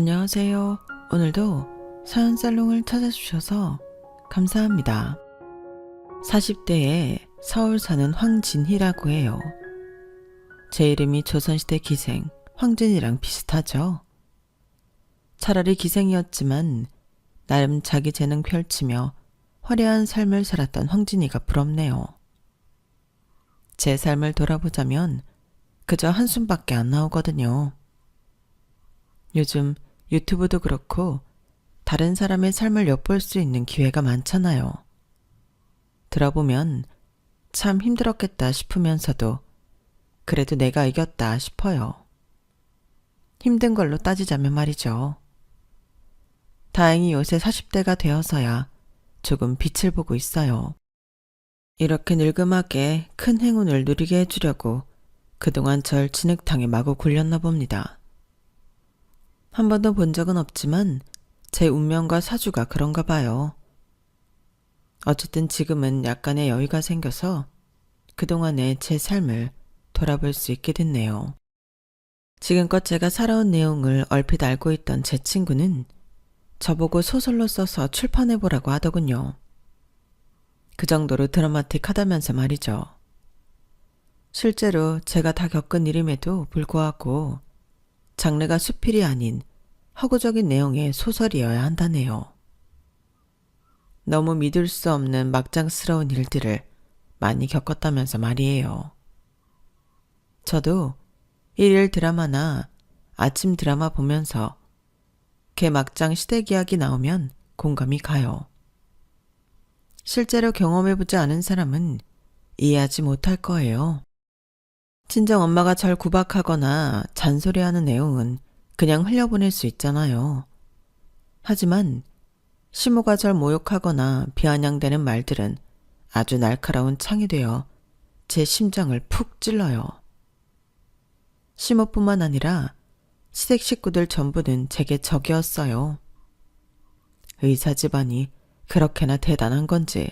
안녕하세요. 오늘도 사연살롱을 찾아주셔서 감사합니다. 40대에 서울 사는 황진희라고 해요. 제 이름이 조선시대 기생 황진이랑 비슷하죠? 차라리 기생이었지만 나름 자기 재능 펼치며 화려한 삶을 살았던 황진이가 부럽네요. 제 삶을 돌아보자면 그저 한숨밖에 안 나오거든요. 요즘 유튜브도 그렇고 다른 사람의 삶을 엿볼 수 있는 기회가 많잖아요. 들어보면 참 힘들었겠다 싶으면서도 그래도 내가 이겼다 싶어요. 힘든 걸로 따지자면 말이죠. 다행히 요새 40대가 되어서야 조금 빛을 보고 있어요. 이렇게 늙음하게 큰 행운을 누리게 해주려고 그동안 절 진흙탕에 마구 굴렸나 봅니다. 한 번도 본 적은 없지만 제 운명과 사주가 그런가 봐요. 어쨌든 지금은 약간의 여유가 생겨서 그동안의 제 삶을 돌아볼 수 있게 됐네요. 지금껏 제가 살아온 내용을 얼핏 알고 있던 제 친구는 저보고 소설로 써서 출판해보라고 하더군요. 그 정도로 드라마틱하다면서 말이죠. 실제로 제가 다 겪은 일임에도 불구하고 장르가 수필이 아닌 허구적인 내용의 소설이어야 한다네요. 너무 믿을 수 없는 막장스러운 일들을 많이 겪었다면서 말이에요. 저도 일일 드라마나 아침 드라마 보면서 개 막장 시댁 이야기 나오면 공감이 가요. 실제로 경험해보지 않은 사람은 이해하지 못할 거예요. 친정 엄마가 절 구박하거나 잔소리하는 내용은 그냥 흘려보낼 수 있잖아요. 하지만 시모가 절 모욕하거나 비아냥대는 말들은 아주 날카로운 창이 되어 제 심장을 푹 찔러요. 시모뿐만 아니라 시댁 식구들 전부는 제게 적이었어요. 의사 집안이 그렇게나 대단한 건지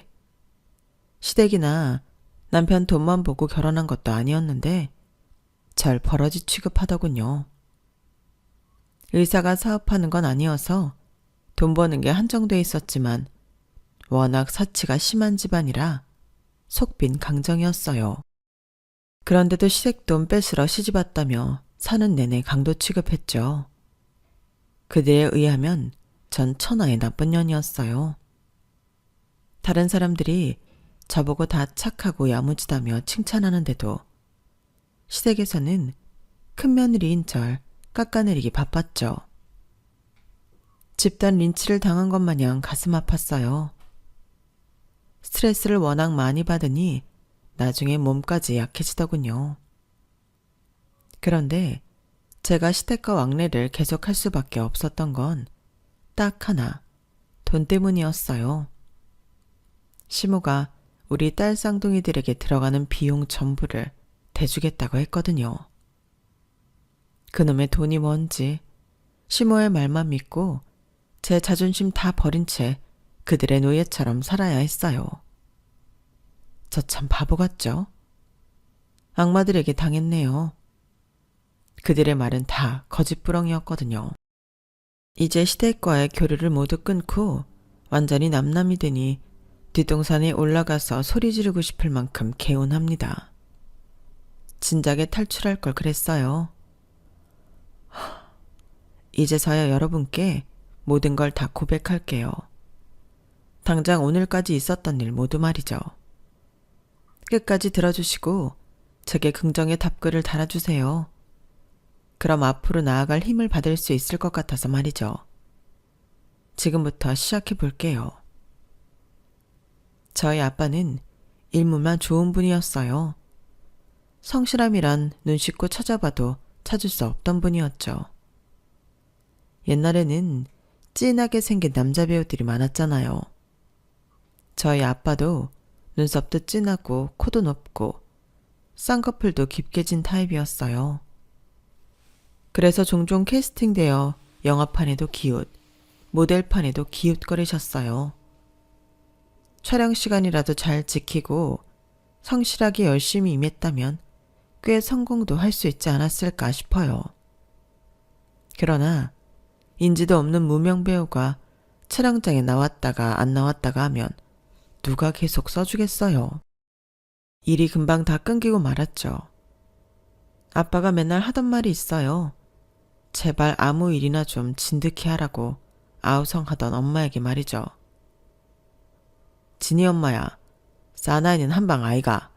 시댁이나 남편 돈만 보고 결혼한 것도 아니었는데 절 버러지 취급하더군요. 의사가 사업하는 건 아니어서 돈 버는 게 한정돼 있었지만 워낙 사치가 심한 집안이라 속빈 강정이었어요. 그런데도 시댁 돈 뺏으러 시집왔다며 사는 내내 강도 취급했죠. 그들에 의하면 전 천하의 나쁜 년이었어요. 다른 사람들이 저보고 다 착하고 야무지다며 칭찬하는데도 시댁에서는 큰 며느리인 절 깎아내리기 바빴죠. 집단 린치를 당한 것 마냥 가슴 아팠어요. 스트레스를 워낙 많이 받으니 나중에 몸까지 약해지더군요. 그런데 제가 시댁과 왕래를 계속할 수밖에 없었던 건 딱 하나, 돈 때문이었어요. 시모가 우리 딸 쌍둥이들에게 들어가는 비용 전부를 대주겠다고 했거든요. 그놈의 돈이 뭔지 시모의 말만 믿고 제 자존심 다 버린 채 그들의 노예처럼 살아야 했어요. 저 참 바보 같죠? 악마들에게 당했네요. 그들의 말은 다 거짓부렁이었거든요. 이제 시댁과의 교류를 모두 끊고 완전히 남남이 되니 뒷동산에 올라가서 소리 지르고 싶을 만큼 개운합니다. 진작에 탈출할 걸 그랬어요. 이제서야 여러분께 모든 걸 다 고백할게요. 당장 오늘까지 있었던 일 모두 말이죠. 끝까지 들어주시고 제게 긍정의 답글을 달아주세요. 그럼 앞으로 나아갈 힘을 받을 수 있을 것 같아서 말이죠. 지금부터 시작해 볼게요. 저희 아빠는 일물만 좋은 분이었어요. 성실함이란 눈 씻고 찾아봐도 찾을 수 없던 분이었죠. 옛날에는 진하게 생긴 남자 배우들이 많았잖아요. 저희 아빠도 눈썹도 진하고 코도 높고 쌍꺼풀도 깊게 진 타입이었어요. 그래서 종종 캐스팅되어 영화판에도 기웃, 모델판에도 기웃거리셨어요. 촬영 시간이라도 잘 지키고 성실하게 열심히 임했다면 꽤 성공도 할 수 있지 않았을까 싶어요. 그러나 인지도 없는 무명 배우가 촬영장에 나왔다가 안 나왔다가 하면 누가 계속 써주겠어요. 일이 금방 다 끊기고 말았죠. 아빠가 맨날 하던 말이 있어요. 제발 아무 일이나 좀 진득히 하라고 아우성하던 엄마에게 말이죠. 진이 엄마야, 사나이는 한방 아이가.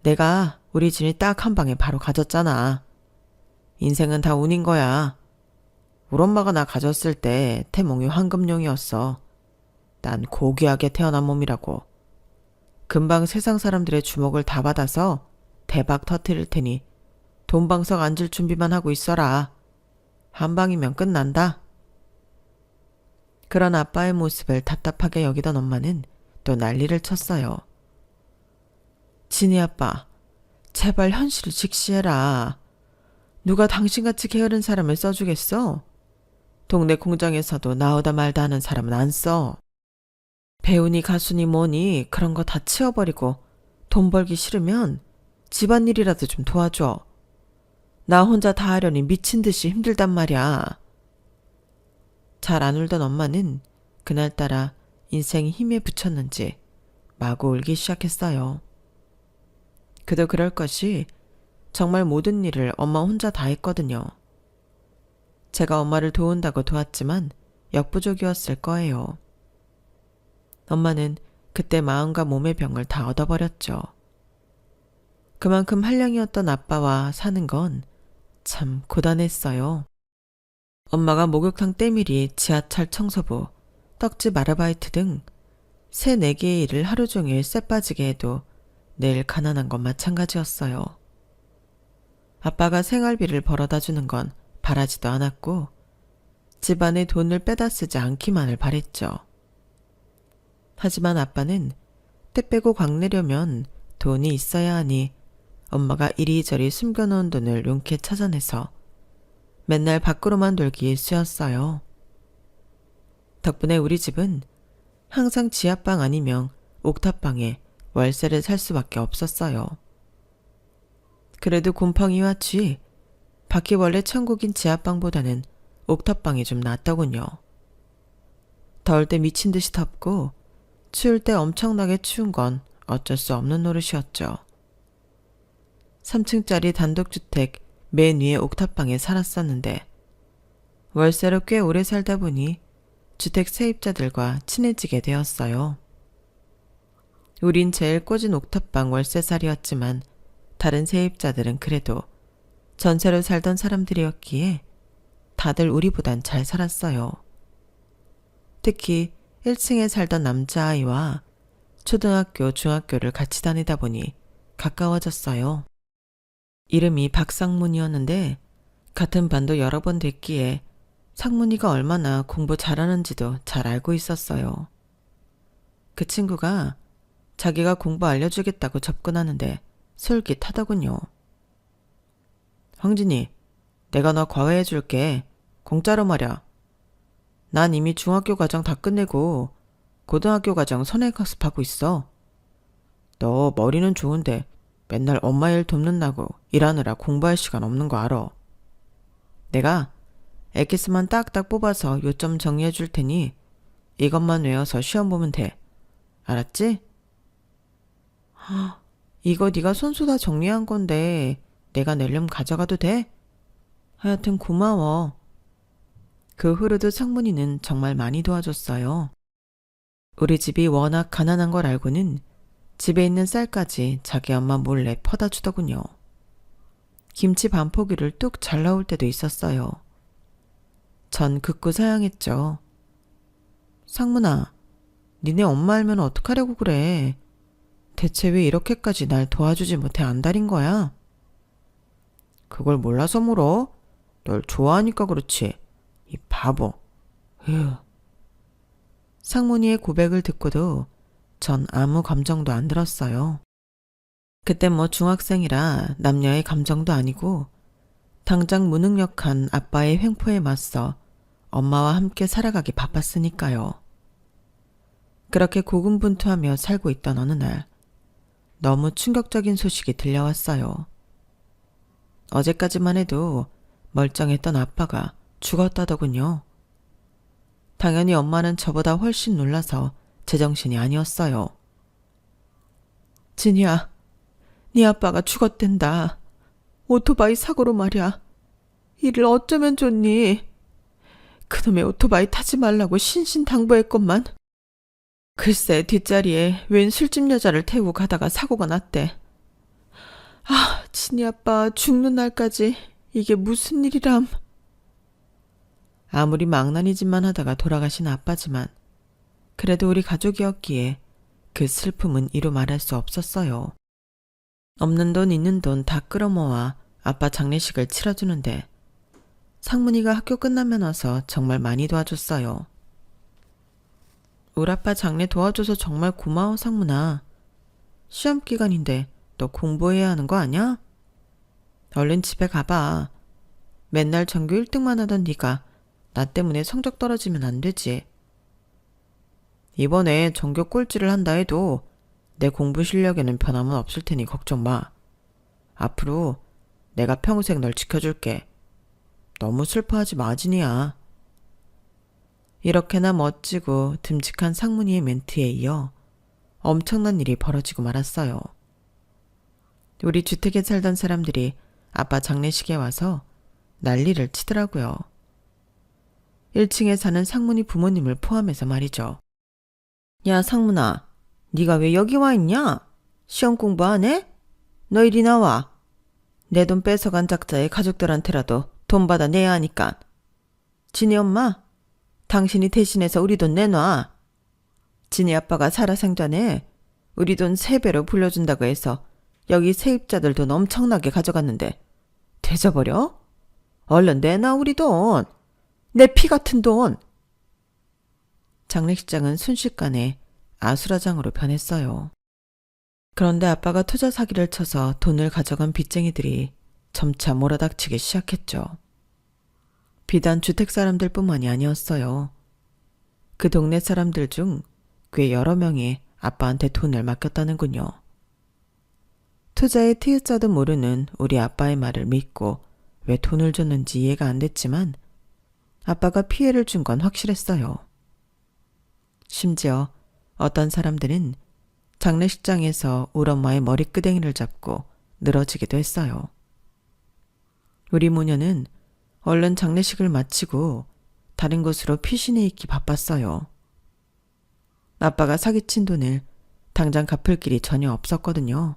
내가 우리 진이 딱 한 방에 바로 가졌잖아. 인생은 다 운인 거야. 우리 엄마가 나 가졌을 때 태몽이 황금용이었어. 난 고귀하게 태어난 몸이라고. 금방 세상 사람들의 주목을 다 받아서 대박 터뜨릴 테니 돈방석 앉을 준비만 하고 있어라. 한 방이면 끝난다. 그런 아빠의 모습을 답답하게 여기던 엄마는 또 난리를 쳤어요. 진이 아빠, 제발 현실을 직시해라. 누가 당신같이 게으른 사람을 써주겠어? 동네 공장에서도 나오다 말다 하는 사람은 안 써. 배우니 가수니 뭐니 그런 거 다 치워버리고 돈 벌기 싫으면 집안일이라도 좀 도와줘. 나 혼자 다 하려니 미친 듯이 힘들단 말이야. 잘 안 울던 엄마는 그날따라 인생이 힘에 부쳤는지 마구 울기 시작했어요. 그도 그럴 것이 정말 모든 일을 엄마 혼자 다 했거든요. 제가 엄마를 도운다고 도왔지만 역부족이었을 거예요. 엄마는 그때 마음과 몸의 병을 다 얻어버렸죠. 그만큼 한량이었던 아빠와 사는 건 참 고단했어요. 엄마가 목욕탕 때밀이, 지하철 청소부, 떡집 아르바이트 등 3, 4개의 일을 하루 종일 쎄빠지게 해도 늘 가난한 건 마찬가지였어요. 아빠가 생활비를 벌어다 주는 건 바라지도 않았고 집안에 돈을 빼다 쓰지 않기만을 바랬죠. 하지만 아빠는 때 빼고 광내려면 돈이 있어야 하니 엄마가 이리저리 숨겨놓은 돈을 용케 찾아내서 맨날 밖으로만 돌기에 쓰였어요. 덕분에 우리 집은 항상 지하방 아니면 옥탑방에 월세를 살 수밖에 없었어요. 그래도 곰팡이와 쥐, 바퀴벌레 천국인 지하방보다는 옥탑방이 좀 낫더군요. 더울 때 미친 듯이 덥고 추울 때 엄청나게 추운 건 어쩔 수 없는 노릇이었죠. 3층짜리 단독주택 맨 위에 옥탑방에 살았었는데 월세로 꽤 오래 살다 보니 주택 세입자들과 친해지게 되었어요. 우린 제일 꽂은 옥탑방 월세살이었지만 다른 세입자들은 그래도 전세로 살던 사람들이었기에 다들 우리보단 잘 살았어요. 특히 1층에 살던 남자아이와 초등학교, 중학교를 같이 다니다 보니 가까워졌어요. 이름이 박상문이었는데 같은 반도 여러 번 됐기에 상문이가 얼마나 공부 잘하는지도 잘 알고 있었어요. 그 친구가 자기가 공부 알려주겠다고 접근하는데 솔깃하더군요. 황진이, 내가 너 과외해줄게. 공짜로 말야. 난 이미 중학교 과정 다 끝내고 고등학교 과정 선행학습하고 있어. 너 머리는 좋은데 맨날 엄마 일 돕는다고 일하느라 공부할 시간 없는 거 알아. 내가 엑기스만 딱딱 뽑아서 요점 정리해 줄 테니 이것만 외워서 시험 보면 돼. 알았지? 이거 네가 손수 다 정리한 건데 내가 내려면 가져가도 돼? 하여튼 고마워. 그 후로도 상문이는 정말 많이 도와줬어요. 우리 집이 워낙 가난한 걸 알고는 집에 있는 쌀까지 자기 엄마 몰래 퍼다 주더군요. 김치 반 포기를 뚝 잘 나올 때도 있었어요. 전 극구 사양했죠. 상문아, 니네 엄마 알면 어떡하려고 그래. 대체 왜 이렇게까지 날 도와주지 못해 안달인 거야? 그걸 몰라서 물어? 널 좋아하니까 그렇지. 이 바보. 휴. 상문이의 고백을 듣고도 전 아무 감정도 안 들었어요. 그때 뭐 중학생이라 남녀의 감정도 아니고 당장 무능력한 아빠의 횡포에 맞서 엄마와 함께 살아가기 바빴으니까요. 그렇게 고군분투하며 살고 있던 어느 날 너무 충격적인 소식이 들려왔어요. 어제까지만 해도 멀쩡했던 아빠가 죽었다더군요. 당연히 엄마는 저보다 훨씬 놀라서 제정신이 아니었어요. 진이야, 네 아빠가 죽었댄다. 오토바이 사고로 말이야. 이를 어쩌면 좋니? 그놈의 오토바이 타지 말라고 신신당부했건만. 글쎄 뒷자리에 웬 술집 여자를 태우고 가다가 사고가 났대. 아, 진이 아빠 죽는 날까지 이게 무슨 일이람. 아무리 망나니짓만 하다가 돌아가신 아빠지만 그래도 우리 가족이었기에 그 슬픔은 이루 말할 수 없었어요. 없는 돈 있는 돈 다 끌어모아 아빠 장례식을 치러주는데 상문이가 학교 끝나면 와서 정말 많이 도와줬어요. 우리 아빠 장례 도와줘서 정말 고마워 상문아. 시험 기간인데 너 공부해야 하는 거 아냐? 얼른 집에 가봐. 맨날 전교 1등만 하던 네가 나 때문에 성적 떨어지면 안 되지. 이번에 전교 꼴찌를 한다 해도 내 공부 실력에는 변함은 없을 테니 걱정 마. 앞으로 내가 평생 널 지켜줄게. 너무 슬퍼하지 마, 진이야. 이렇게나 멋지고 듬직한 상문이의 멘트에 이어 엄청난 일이 벌어지고 말았어요. 우리 주택에 살던 사람들이 아빠 장례식에 와서 난리를 치더라고요. 1층에 사는 상문이 부모님을 포함해서 말이죠. 야 상문아, 네가 왜 여기 와 있냐? 시험 공부 안 해? 너 이리 나와. 내 돈 뺏어간 작자의 가족들한테라도 돈 받아 내야 하니까. 진이 엄마, 당신이 대신해서 우리 돈 내놔. 진이 아빠가 살아생전에 우리 돈 3배로 불려준다고 해서 여기 세입자들 돈 엄청나게 가져갔는데 되져버려? 얼른 내놔 우리 돈. 내 피 같은 돈. 장례식장은 순식간에 아수라장으로 변했어요. 그런데 아빠가 투자 사기를 쳐서 돈을 가져간 빚쟁이들이 점차 몰아닥치기 시작했죠. 비단 주택 사람들 뿐만이 아니었어요. 그 동네 사람들 중 꽤 여러 명이 아빠한테 돈을 맡겼다는군요. 투자의 티읕자도 모르는 우리 아빠의 말을 믿고 왜 돈을 줬는지 이해가 안 됐지만 아빠가 피해를 준 건 확실했어요. 심지어 어떤 사람들은 장례식장에서 우리 엄마의 머리끄댕이를 잡고 늘어지기도 했어요. 우리 모녀는 얼른 장례식을 마치고 다른 곳으로 피신해 있기 바빴어요. 아빠가 사기친 돈을 당장 갚을 길이 전혀 없었거든요.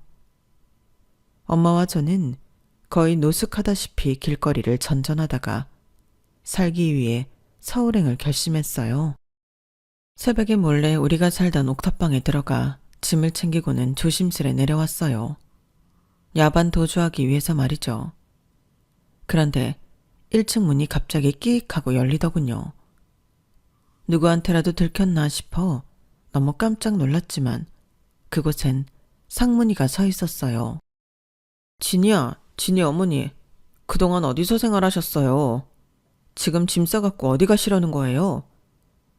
엄마와 저는 거의 노숙하다시피 길거리를 전전하다가 살기 위해 서울행을 결심했어요. 새벽에 몰래 우리가 살던 옥탑방에 들어가 짐을 챙기고는 조심스레 내려왔어요. 야반 도주하기 위해서 말이죠. 그런데 1층 문이 갑자기 끼익 하고 열리더군요. 누구한테라도 들켰나 싶어 너무 깜짝 놀랐지만 그곳엔 상문이가 서 있었어요. 진이야, 진이 어머니. 그동안 어디서 생활하셨어요? 지금 짐 싸갖고 어디 가시려는 거예요?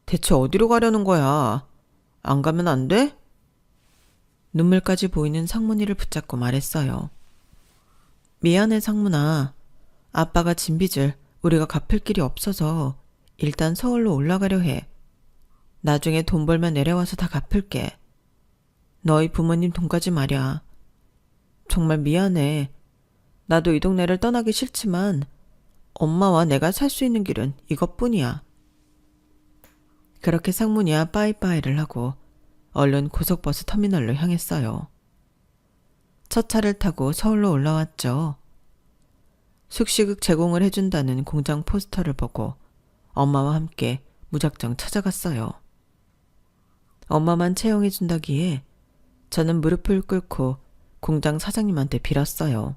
대체 어디로 가려는 거야? 안 가면 안 돼? 눈물까지 보이는 상문이를 붙잡고 말했어요. 미안해 상문아. 아빠가 진 빚을 우리가 갚을 길이 없어서 일단 서울로 올라가려 해. 나중에 돈 벌면 내려와서 다 갚을게. 너희 부모님 돈까지 말이야. 정말 미안해. 나도 이 동네를 떠나기 싫지만 엄마와 내가 살 수 있는 길은 이것뿐이야. 그렇게 상문이와 빠이빠이를 하고 얼른 고속버스 터미널로 향했어요. 첫 차를 타고 서울로 올라왔죠. 숙식을 제공을 해준다는 공장 포스터를 보고 엄마와 함께 무작정 찾아갔어요. 엄마만 채용해준다기에 저는 무릎을 꿇고 공장 사장님한테 빌었어요.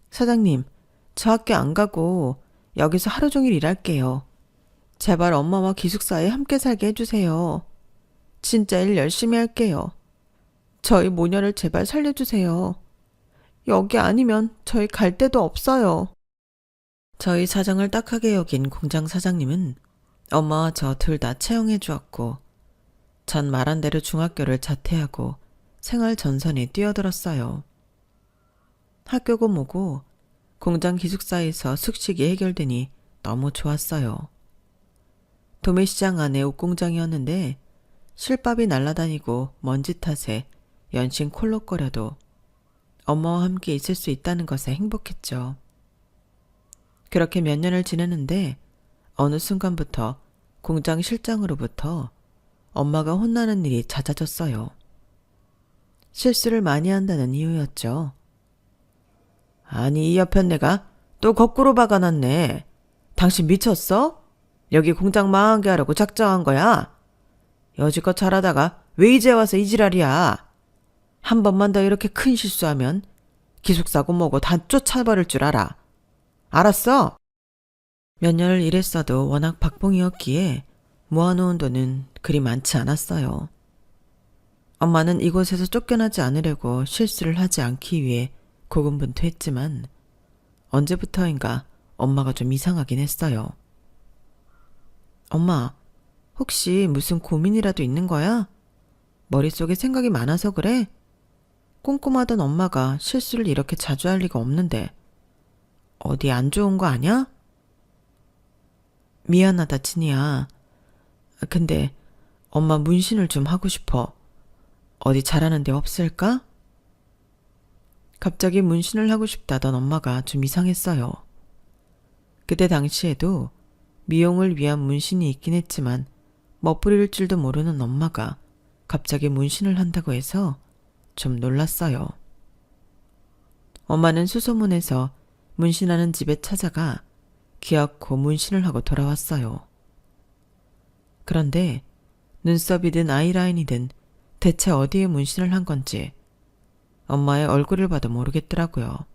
사장님, 저 학교 안 가고 여기서 하루 종일 일할게요. 제발 엄마와 기숙사에 함께 살게 해주세요. 진짜 일 열심히 할게요. 저희 모녀를 제발 살려주세요. 여기 아니면 저희 갈 데도 없어요. 저희 사정을 딱하게 여긴 공장 사장님은 엄마와 저 둘 다 채용해 주었고 전 말한 대로 중학교를 자퇴하고 생활 전선에 뛰어들었어요. 학교고 뭐고 공장 기숙사에서 숙식이 해결되니 너무 좋았어요. 도매시장 안에 옷공장이었는데 실밥이 날아다니고 먼지 탓에 연신 콜록거려도 엄마와 함께 있을 수 있다는 것에 행복했죠. 그렇게 몇 년을 지내는데 어느 순간부터 공장 실장으로부터 엄마가 혼나는 일이 잦아졌어요. 실수를 많이 한다는 이유였죠. 아니, 이 여편네가 또 거꾸로 박아놨네. 당신 미쳤어? 여기 공장 망하게 하려고 작정한 거야? 여지껏 잘하다가 왜 이제 와서 이 지랄이야? 한 번만 더 이렇게 큰 실수하면 기숙사고 뭐고 다 쫓아버릴 줄 알아. 알았어? 몇 년을 일했어도 워낙 박봉이었기에 모아놓은 돈은 그리 많지 않았어요. 엄마는 이곳에서 쫓겨나지 않으려고 실수를 하지 않기 위해 고군분투했지만 언제부터인가 엄마가 좀 이상하긴 했어요. 엄마, 혹시 무슨 고민이라도 있는 거야? 머릿속에 생각이 많아서 그래? 꼼꼼하던 엄마가 실수를 이렇게 자주 할 리가 없는데 어디 안 좋은 거 아냐? 미안하다, 진이야. 근데 엄마 문신을 좀 하고 싶어. 어디 잘하는 데 없을까? 갑자기 문신을 하고 싶다던 엄마가 좀 이상했어요. 그때 당시에도 미용을 위한 문신이 있긴 했지만 멋부릴 줄도 모르는 엄마가 갑자기 문신을 한다고 해서 좀 놀랐어요. 엄마는 수소문에서 문신하는 집에 찾아가 기어코 문신을 하고 돌아왔어요. 그런데 눈썹이든 아이라인이든 대체 어디에 문신을 한 건지 엄마의 얼굴을 봐도 모르겠더라고요.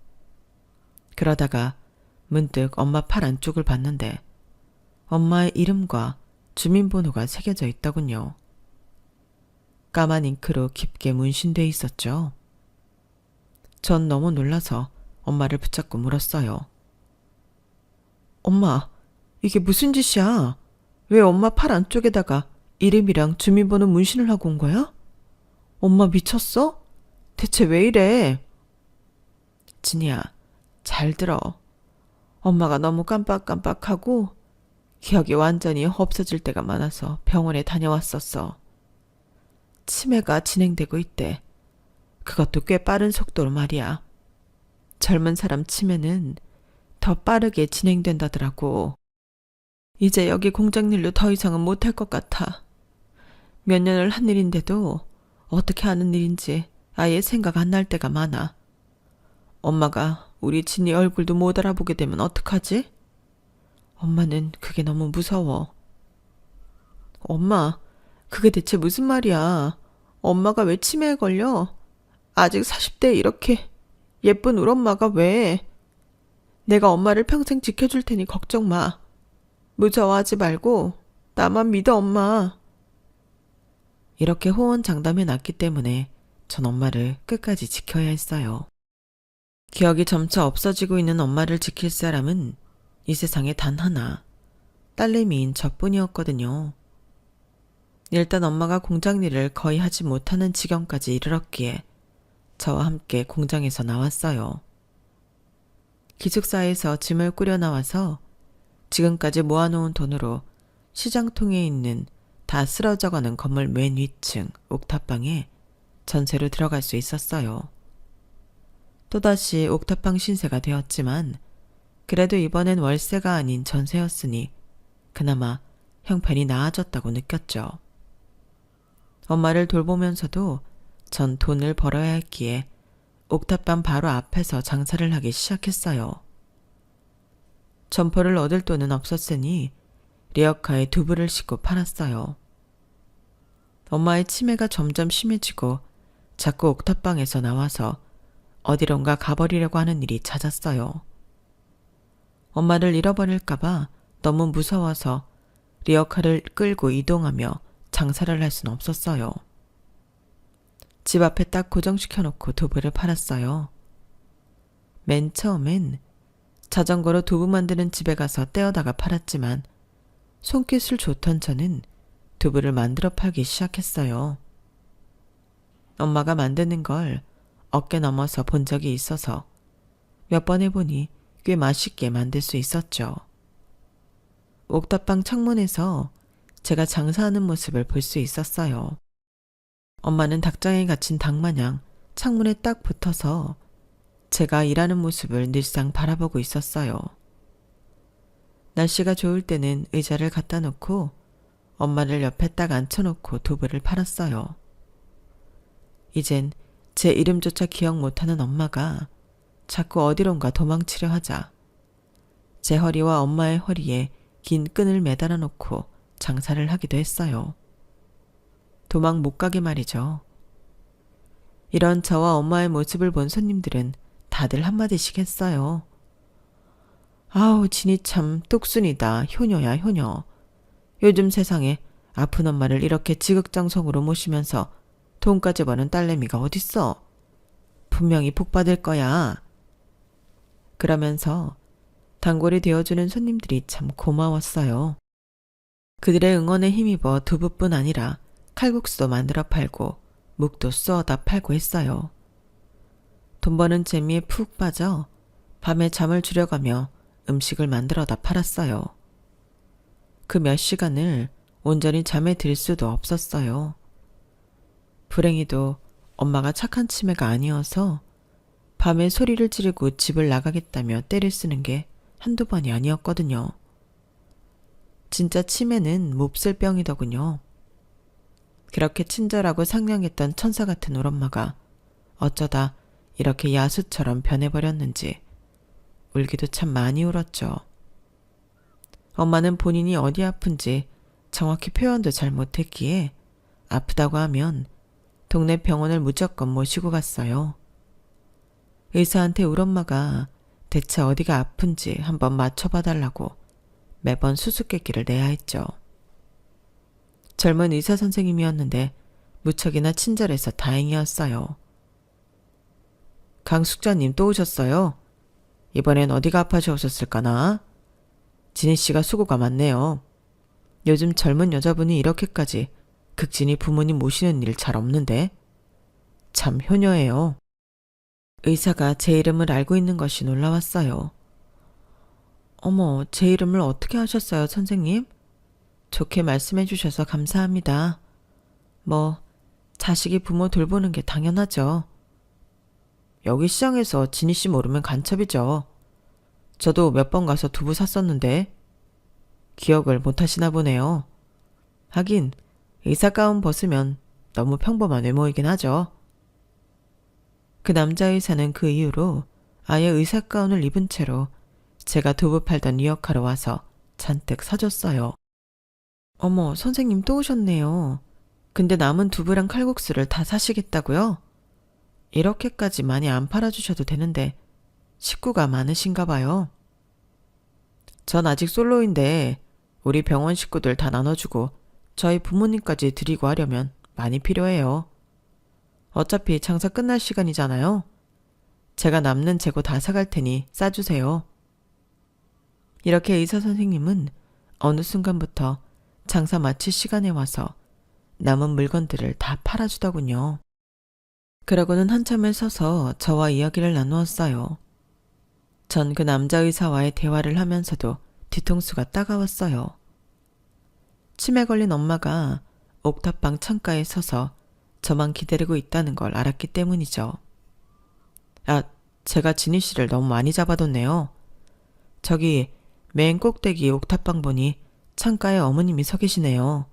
그러다가 문득 엄마 팔 안쪽을 봤는데 엄마의 이름과 주민번호가 새겨져 있더군요. 까만 잉크로 깊게 문신돼 있었죠. 전 너무 놀라서 엄마를 붙잡고 물었어요. 엄마, 이게 무슨 짓이야? 왜 엄마 팔 안쪽에다가 이름이랑 주민번호 문신을 하고 온 거야? 엄마 미쳤어? 대체 왜 이래? 진이야, 잘 들어. 엄마가 너무 깜빡깜빡하고 기억이 완전히 없어질 때가 많아서 병원에 다녀왔었어. 치매가 진행되고 있대. 그것도 꽤 빠른 속도로 말이야. 젊은 사람 치매는 더 빠르게 진행된다더라고. 이제 여기 공장 일로 더 이상은 못할 것 같아. 몇 년을 한 일인데도 어떻게 하는 일인지 아예 생각 안 날 때가 많아. 엄마가 우리 진이 얼굴도 못 알아보게 되면 어떡하지? 엄마는 그게 너무 무서워. 엄마, 그게 대체 무슨 말이야? 엄마가 왜 치매에 걸려? 아직 40대에 이렇게 예쁜 우리 엄마가 왜? 내가 엄마를 평생 지켜줄 테니 걱정 마. 무서워하지 말고 나만 믿어, 엄마. 이렇게 호언장담해 놨기 때문에 전 엄마를 끝까지 지켜야 했어요. 기억이 점차 없어지고 있는 엄마를 지킬 사람은 이 세상에 단 하나, 딸내미인 저뿐이었거든요. 일단 엄마가 공장 일을 거의 하지 못하는 지경까지 이르렀기에 저와 함께 공장에서 나왔어요. 기숙사에서 짐을 꾸려 나와서 지금까지 모아놓은 돈으로 시장통에 있는 다 쓰러져가는 건물 맨 위층 옥탑방에 전세로 들어갈 수 있었어요. 또다시 옥탑방 신세가 되었지만 그래도 이번엔 월세가 아닌 전세였으니 그나마 형편이 나아졌다고 느꼈죠. 엄마를 돌보면서도 전 돈을 벌어야 했기에 옥탑방 바로 앞에서 장사를 하기 시작했어요. 점포를 얻을 돈은 없었으니 리어카에 두부를 싣고 팔았어요. 엄마의 치매가 점점 심해지고 자꾸 옥탑방에서 나와서 어디론가 가버리려고 하는 일이 잦았어요. 엄마를 잃어버릴까봐 너무 무서워서 리어카를 끌고 이동하며 장사를 할 수는 없었어요. 집 앞에 딱 고정시켜놓고 두부를 팔았어요. 맨 처음엔 자전거로 두부 만드는 집에 가서 떼어다가 팔았지만 손기술 좋던 저는 두부를 만들어 팔기 시작했어요. 엄마가 만드는 걸 어깨 넘어서 본 적이 있어서 몇 번 해보니 꽤 맛있게 만들 수 있었죠. 옥탑방 창문에서 제가 장사하는 모습을 볼 수 있었어요. 엄마는 닭장에 갇힌 닭마냥 창문에 딱 붙어서 제가 일하는 모습을 늘상 바라보고 있었어요. 날씨가 좋을 때는 의자를 갖다 놓고 엄마를 옆에 딱 앉혀놓고 두부를 팔았어요. 이젠 제 이름조차 기억 못하는 엄마가 자꾸 어디론가 도망치려 하자 제 허리와 엄마의 허리에 긴 끈을 매달아 놓고 장사를 하기도 했어요. 도망 못 가게 말이죠. 이런 저와 엄마의 모습을 본 손님들은 다들 한마디씩 했어요. 아우, 진이 참 똑순이다. 효녀야, 효녀. 요즘 세상에 아픈 엄마를 이렇게 지극정성으로 모시면서 돈까지 버는 딸내미가 어딨어. 분명히 복 받을 거야. 그러면서 단골이 되어주는 손님들이 참 고마웠어요. 그들의 응원에 힘입어 두부뿐 아니라 칼국수도 만들어 팔고 묵도 쏘어다 팔고 했어요. 돈 버는 재미에 푹 빠져 밤에 잠을 줄여가며 음식을 만들어다 팔았어요. 그 몇 시간을 온전히 잠에 들 수도 없었어요. 불행히도 엄마가 착한 치매가 아니어서 밤에 소리를 지르고 집을 나가겠다며 떼를 쓰는 게 한두 번이 아니었거든요. 진짜 치매는 몹쓸 병이더군요. 그렇게 친절하고 상냥했던 천사 같은 우리 엄마가 어쩌다 이렇게 야수처럼 변해버렸는지 울기도 참 많이 울었죠. 엄마는 본인이 어디 아픈지 정확히 표현도 잘 못했기에 아프다고 하면 동네 병원을 무조건 모시고 갔어요. 의사한테 우리 엄마가 대체 어디가 아픈지 한번 맞춰봐달라고 매번 수수께끼를 내야 했죠. 젊은 의사 선생님이었는데 무척이나 친절해서 다행이었어요. 강숙자님 또 오셨어요? 이번엔 어디가 아파져오셨을까나? 진희씨가 수고가 많네요. 요즘 젊은 여자분이 이렇게까지 극진히 부모님 모시는 일 잘 없는데 참 효녀예요. 의사가 제 이름을 알고 있는 것이 놀라웠어요. 어머, 제 이름을 어떻게 아셨어요, 선생님? 좋게 말씀해 주셔서 감사합니다. 뭐 자식이 부모 돌보는 게 당연하죠. 여기 시장에서 진희씨 모르면 간첩이죠. 저도 몇 번 가서 두부 샀었는데 기억을 못 하시나 보네요. 하긴 의사 가운 벗으면 너무 평범한 외모이긴 하죠. 그 남자 의사는 그 이후로 아예 의사 가운을 입은 채로 제가 두부 팔던 리어카로 와서 잔뜩 사줬어요. 어머, 선생님 또 오셨네요. 근데 남은 두부랑 칼국수를 다 사시겠다고요? 이렇게까지 많이 안 팔아주셔도 되는데 식구가 많으신가 봐요. 전 아직 솔로인데 우리 병원 식구들 다 나눠주고 저희 부모님까지 드리고 하려면 많이 필요해요. 어차피 장사 끝날 시간이잖아요. 제가 남는 재고 다 사갈 테니 싸주세요. 이렇게 의사 선생님은 어느 순간부터 장사 마칠 시간에 와서 남은 물건들을 다 팔아주더군요. 그러고는 한참을 서서 저와 이야기를 나누었어요. 전 그 남자 의사와의 대화를 하면서도 뒤통수가 따가웠어요. 치매 걸린 엄마가 옥탑방 창가에 서서 저만 기다리고 있다는 걸 알았기 때문이죠. 아, 제가 진희 씨를 너무 많이 잡아뒀네요. 저기 맨 꼭대기 옥탑방 보니 창가에 어머님이 서 계시네요.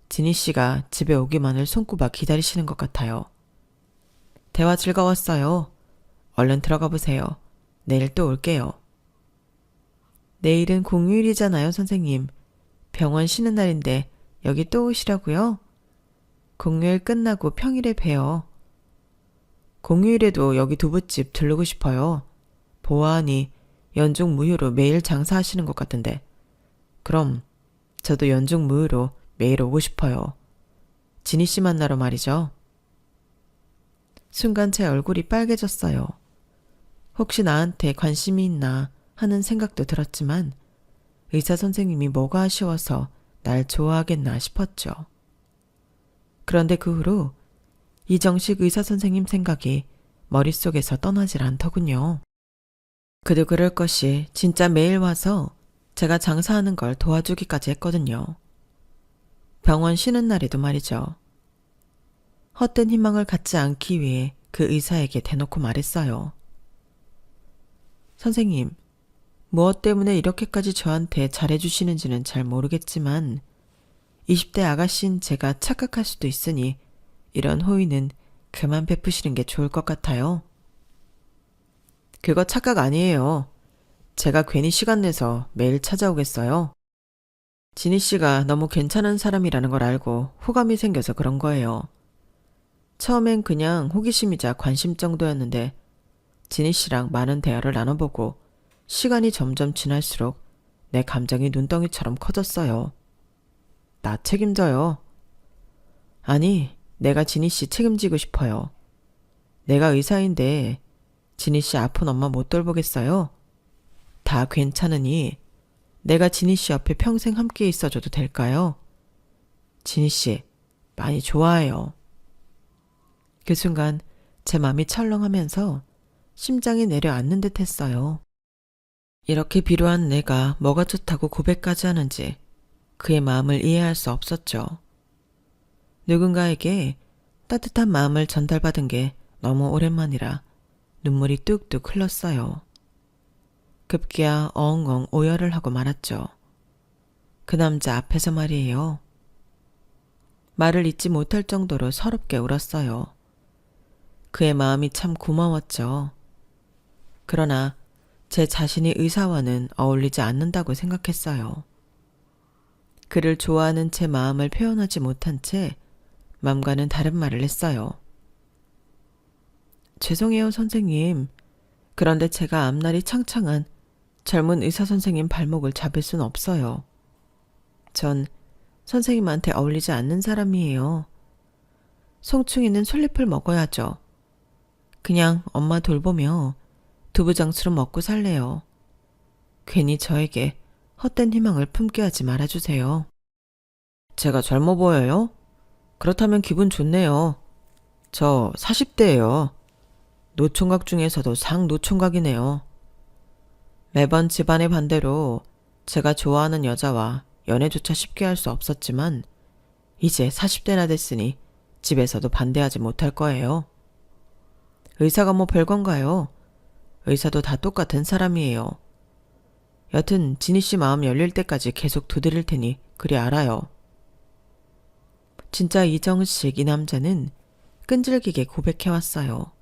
진희 씨가 집에 오기만을 손꼽아 기다리시는 것 같아요. 대화 즐거웠어요. 얼른 들어가 보세요. 내일 또 올게요. 내일은 공휴일이잖아요, 선생님. 병원 쉬는 날인데 여기 또 오시라고요? 공휴일 끝나고 평일에 봬요. 공휴일에도 여기 두부집 들르고 싶어요. 보아하니 연중 무휴로 매일 장사하시는 것 같은데. 그럼 저도 연중 무휴로 매일 오고 싶어요. 진희 씨 만나러 말이죠. 순간 제 얼굴이 빨개졌어요. 혹시 나한테 관심이 있나 하는 생각도 들었지만 의사 선생님이 뭐가 아쉬워서 날 좋아하겠나 싶었죠. 그런데 그 후로 이정식 의사 선생님 생각이 머릿속에서 떠나질 않더군요. 그도 그럴 것이 진짜 매일 와서 제가 장사하는 걸 도와주기까지 했거든요. 병원 쉬는 날에도 말이죠. 헛된 희망을 갖지 않기 위해 그 의사에게 대놓고 말했어요. 선생님, 무엇 때문에 이렇게까지 저한테 잘해주시는지는 잘 모르겠지만 20대 아가씨인 제가 착각할 수도 있으니 이런 호의는 그만 베푸시는 게 좋을 것 같아요. 그거 착각 아니에요. 제가 괜히 시간 내서 매일 찾아오겠어요. 지니 씨가 너무 괜찮은 사람이라는 걸 알고 호감이 생겨서 그런 거예요. 처음엔 그냥 호기심이자 관심 정도였는데 지니 씨랑 많은 대화를 나눠보고 시간이 점점 지날수록 내 감정이 눈덩이처럼 커졌어요. 나 책임져요. 아니, 내가 지니 씨 책임지고 싶어요. 내가 의사인데 지니 씨 아픈 엄마 못 돌보겠어요? 다 괜찮으니 내가 지니 씨 옆에 평생 함께 있어줘도 될까요? 지니 씨, 많이 좋아해요. 그 순간 제 맘이 철렁하면서 심장이 내려앉는 듯 했어요. 이렇게 비루한 내가 뭐가 좋다고 고백까지 하는지 그의 마음을 이해할 수 없었죠. 누군가에게 따뜻한 마음을 전달받은 게 너무 오랜만이라 눈물이 뚝뚝 흘렀어요. 급기야 엉엉 오열을 하고 말았죠. 그 남자 앞에서 말이에요. 말을 잇지 못할 정도로 서럽게 울었어요. 그의 마음이 참 고마웠죠. 그러나 제 자신이 의사와는 어울리지 않는다고 생각했어요. 그를 좋아하는 제 마음을 표현하지 못한 채 맘과는 다른 말을 했어요. 죄송해요, 선생님. 그런데 제가 앞날이 창창한 젊은 의사 선생님 발목을 잡을 순 없어요. 전 선생님한테 어울리지 않는 사람이에요. 송충이는 솔잎을 먹어야죠. 그냥 엄마 돌보며 두부장수로 먹고 살래요. 괜히 저에게 헛된 희망을 품게 하지 말아주세요. 제가 젊어 보여요? 그렇다면 기분 좋네요. 저 40대예요. 노총각 중에서도 상노총각이네요. 매번 집안의 반대로 제가 좋아하는 여자와 연애조차 쉽게 할 수 없었지만 이제 40대나 됐으니 집에서도 반대하지 못할 거예요. 의사가 뭐 별건가요? 의사도 다 똑같은 사람이에요. 여튼 지니 씨 마음 열릴 때까지 계속 두드릴 테니 그리 알아요. 진짜 이정식 이 남자는 끈질기게 고백해왔어요.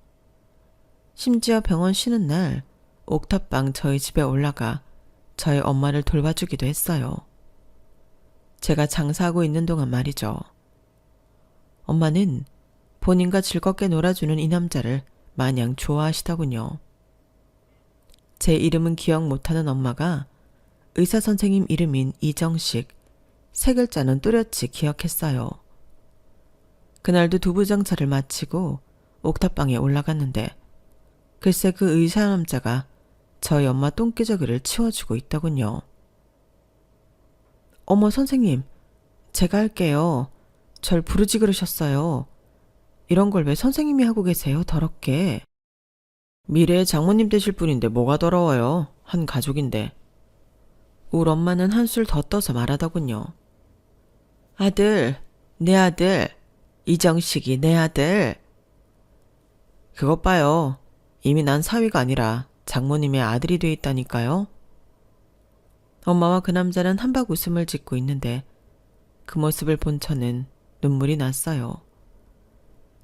심지어 병원 쉬는 날 옥탑방 저희 집에 올라가 저희 엄마를 돌봐주기도 했어요. 제가 장사하고 있는 동안 말이죠. 엄마는 본인과 즐겁게 놀아주는 이 남자를 마냥 좋아하시더군요. 제 이름은 기억 못하는 엄마가 의사 선생님 이름인 이정식, 세 글자는 뚜렷이 기억했어요. 그날도 두부장차를 마치고 옥탑방에 올라갔는데 글쎄 그 의사 남자가 저희 엄마 똥기저귀를 치워주고 있더군요. 어머 선생님, 제가 할게요. 절 부르지 그러셨어요. 이런 걸 왜 선생님이 하고 계세요, 더럽게. 미래의 장모님 되실 분인데 뭐가 더러워요. 한 가족인데. 울 엄마는 한술 더 떠서 말하더군요. 아들, 내 아들, 이정식이 내 아들. 그것 봐요. 이미 난 사위가 아니라 장모님의 아들이 돼 있다니까요. 엄마와 그 남자는 한박 웃음을 짓고 있는데 그 모습을 본 저는 눈물이 났어요.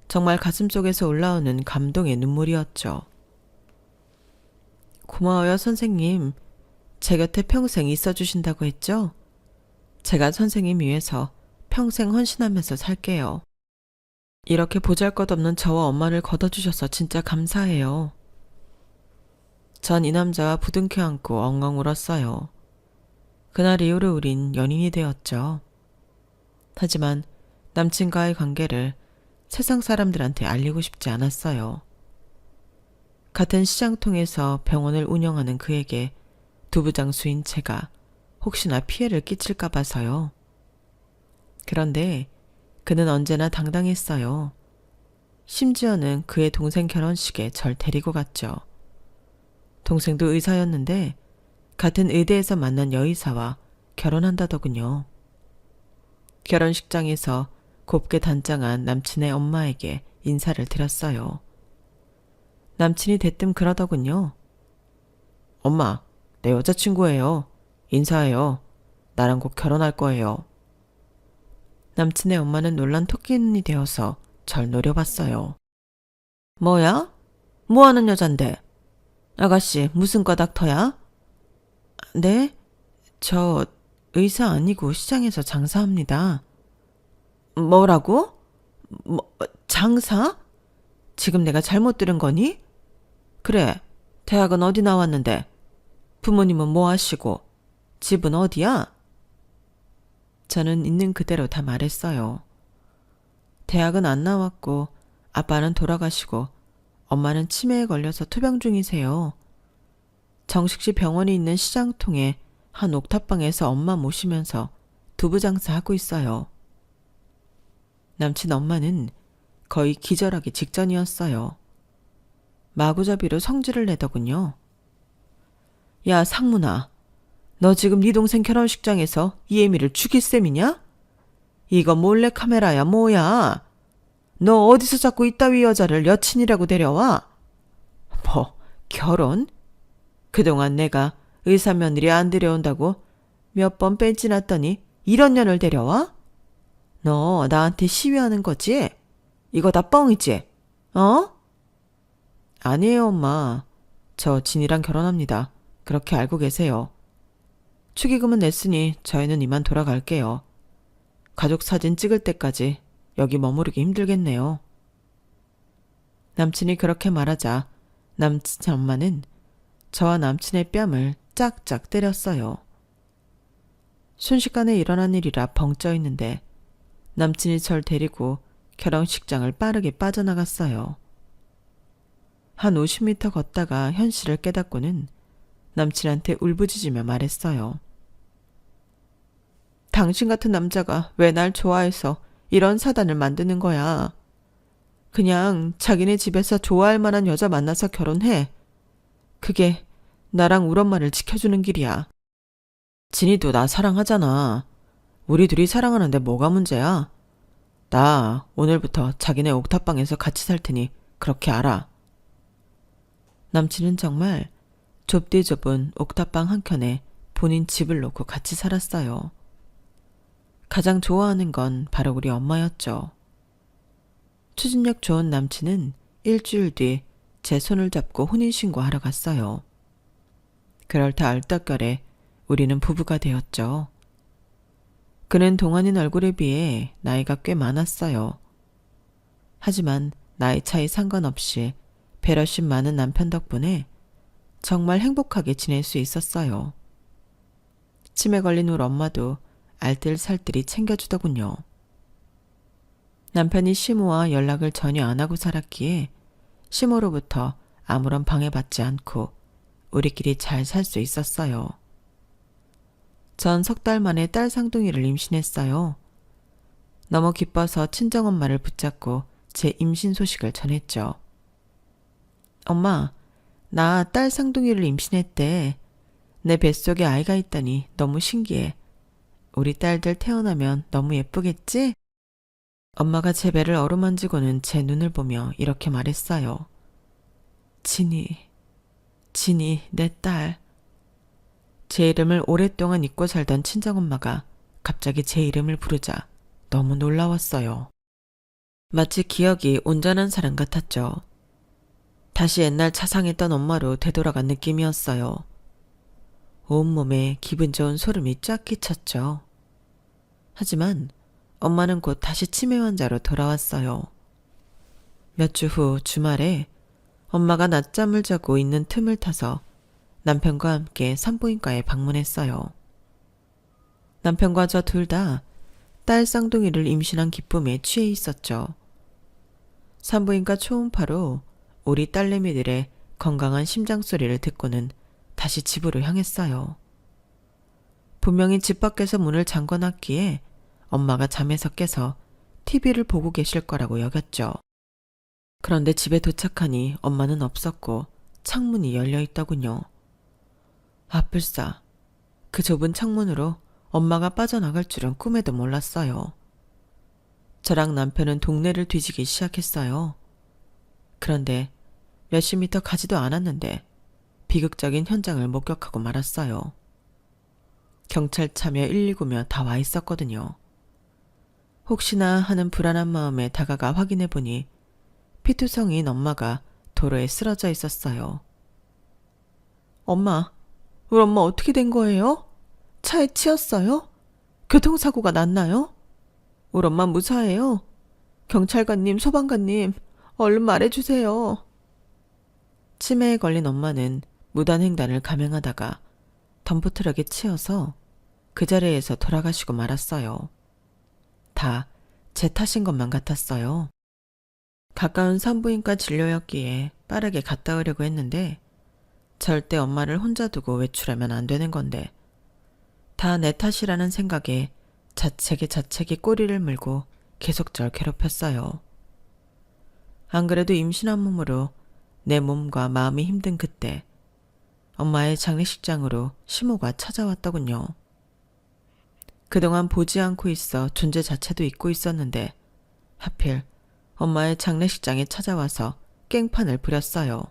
정말 가슴속에서 올라오는 감동의 눈물이었죠. 고마워요, 선생님. 제 곁에 평생 있어주신다고 했죠? 제가 선생님 위해서 평생 헌신하면서 살게요. 이렇게 보잘것없는 저와 엄마를 걷어주셔서 진짜 감사해요. 전 이 남자와 부둥켜 안고 엉엉 울었어요. 그날 이후로 우린 연인이 되었죠. 하지만 남친과의 관계를 세상 사람들한테 알리고 싶지 않았어요. 같은 시장통에서 병원을 운영하는 그에게 두부장수인 제가 혹시나 피해를 끼칠까 봐서요. 그런데 그는 언제나 당당했어요. 심지어는 그의 동생 결혼식에 절 데리고 갔죠. 동생도 의사였는데 같은 의대에서 만난 여의사와 결혼한다더군요. 결혼식장에서 곱게 단장한 남친의 엄마에게 인사를 드렸어요. 남친이 대뜸 그러더군요. 엄마, 내 여자친구예요. 인사해요. 나랑 곧 결혼할 거예요. 남친의 엄마는 놀란 토끼 눈이 되어서 절 노려봤어요. 뭐야? 뭐하는 여잔데? 아가씨, 무슨 과 닥터야? 네? 저 의사 아니고 시장에서 장사합니다. 뭐라고? 장사? 지금 내가 잘못 들은 거니? 그래, 대학은 어디 나왔는데? 부모님은 뭐 하시고? 집은 어디야? 저는 있는 그대로 다 말했어요. 대학은 안 나왔고 아빠는 돌아가시고 엄마는 치매에 걸려서 투병 중이세요. 정식시 병원에 있는 시장통에 한 옥탑방에서 엄마 모시면서 두부 장사하고 있어요. 남친 엄마는 거의 기절하기 직전이었어요. 마구잡이로 성질을 내더군요. 야, 상문아. 너 지금 네 동생 결혼식장에서 이혜미를 죽일 셈이냐? 이거 몰래카메라야 뭐야? 너 어디서 자꾸 이따위 여자를 여친이라고 데려와? 뭐, 결혼? 그동안 내가 의사 며느리 안 데려온다고 몇 번 뺀찌났더니 이런 년을 데려와? 너 나한테 시위하는 거지? 이거 다 뻥이지? 어? 아니에요, 엄마. 저 진이랑 결혼합니다. 그렇게 알고 계세요. 축의금은 냈으니 저희는 이만 돌아갈게요. 가족 사진 찍을 때까지 여기 머무르기 힘들겠네요. 남친이 그렇게 말하자 남친 엄마는 저와 남친의 뺨을 짝짝 때렸어요. 순식간에 일어난 일이라 벙쪄 있는데 남친이 절 데리고 결혼식장을 빠르게 빠져나갔어요. 한 50m 걷다가 현실을 깨닫고는 남친한테 울부짖으며 말했어요. 당신 같은 남자가 왜 날 좋아해서 이런 사단을 만드는 거야. 그냥 자기네 집에서 좋아할 만한 여자 만나서 결혼해. 그게 나랑 우리 엄마를 지켜주는 길이야. 진이도 나 사랑하잖아. 우리 둘이 사랑하는데 뭐가 문제야? 나 오늘부터 자기네 옥탑방에서 같이 살 테니 그렇게 알아. 남친은 정말 좁디 좁은 옥탑방 한켠에 본인 집을 놓고 같이 살았어요. 가장 좋아하는 건 바로 우리 엄마였죠. 추진력 좋은 남친은 일주일 뒤 제 손을 잡고 혼인신고하러 갔어요. 그럴 때 얼떨결에 우리는 부부가 되었죠. 그는 동안인 얼굴에 비해 나이가 꽤 많았어요. 하지만 나이 차이 상관없이 배려심 많은 남편 덕분에 정말 행복하게 지낼 수 있었어요. 치매 걸린 우리 엄마도 알뜰살뜰히 챙겨주더군요. 남편이 시모와 연락을 전혀 안 하고 살았기에 시모로부터 아무런 방해받지 않고 우리끼리 잘 살 수 있었어요. 전 석 달 만에 딸 쌍둥이를 임신했어요. 너무 기뻐서 친정엄마를 붙잡고 제 임신 소식을 전했죠. 엄마, 나 딸 쌍둥이를 임신했대. 내 뱃속에 아이가 있다니 너무 신기해. 우리 딸들 태어나면 너무 예쁘겠지? 엄마가 제 배를 어루만지고는 제 눈을 보며 이렇게 말했어요. 진이, 내 딸. 제 이름을 오랫동안 잊고 살던 친정엄마가 갑자기 제 이름을 부르자 너무 놀라웠어요. 마치 기억이 온전한 사람 같았죠. 다시 옛날 자상했던 엄마로 되돌아간 느낌이었어요. 온몸에 기분 좋은 소름이 쫙 끼쳤죠. 하지만 엄마는 곧 다시 치매 환자로 돌아왔어요. 몇 주 후 주말에 엄마가 낮잠을 자고 있는 틈을 타서 남편과 함께 산부인과에 방문했어요. 남편과 저 둘 다 딸 쌍둥이를 임신한 기쁨에 취해 있었죠. 산부인과 초음파로 우리 딸내미들의 건강한 심장 소리를 듣고는 다시 집으로 향했어요. 분명히 집 밖에서 문을 잠궈놨기에 엄마가 잠에서 깨서 TV를 보고 계실 거라고 여겼죠. 그런데 집에 도착하니 엄마는 없었고 창문이 열려 있더군요. 아뿔싸. 그 좁은 창문으로 엄마가 빠져나갈 줄은 꿈에도 몰랐어요. 저랑 남편은 동네를 뒤지기 시작했어요. 그런데 몇십 미터 가지도 않았는데 비극적인 현장을 목격하고 말았어요. 경찰차며 119며 다 와 있었거든요. 혹시나 하는 불안한 마음에 다가가 확인해보니 피투성이인 엄마가 도로에 쓰러져 있었어요. 엄마, 우리 엄마 어떻게 된 거예요? 차에 치였어요? 교통사고가 났나요? 우리 엄마 무사해요. 경찰관님, 소방관님, 얼른 말해주세요. 치매에 걸린 엄마는 무단횡단을 감행하다가 덤프트럭에 치여서 그 자리에서 돌아가시고 말았어요. 다 제 탓인 것만 같았어요. 가까운 산부인과 진료였기에 빠르게 갔다 오려고 했는데 절대 엄마를 혼자 두고 외출하면 안 되는 건데 다 내 탓이라는 생각에 자책이 꼬리를 물고 계속 절 괴롭혔어요. 안 그래도 임신한 몸으로 내 몸과 마음이 힘든 그때 엄마의 장례식장으로 시모가 찾아왔더군요. 그동안 보지 않고 있어 존재 자체도 잊고 있었는데 하필 엄마의 장례식장에 찾아와서 깽판을 부렸어요.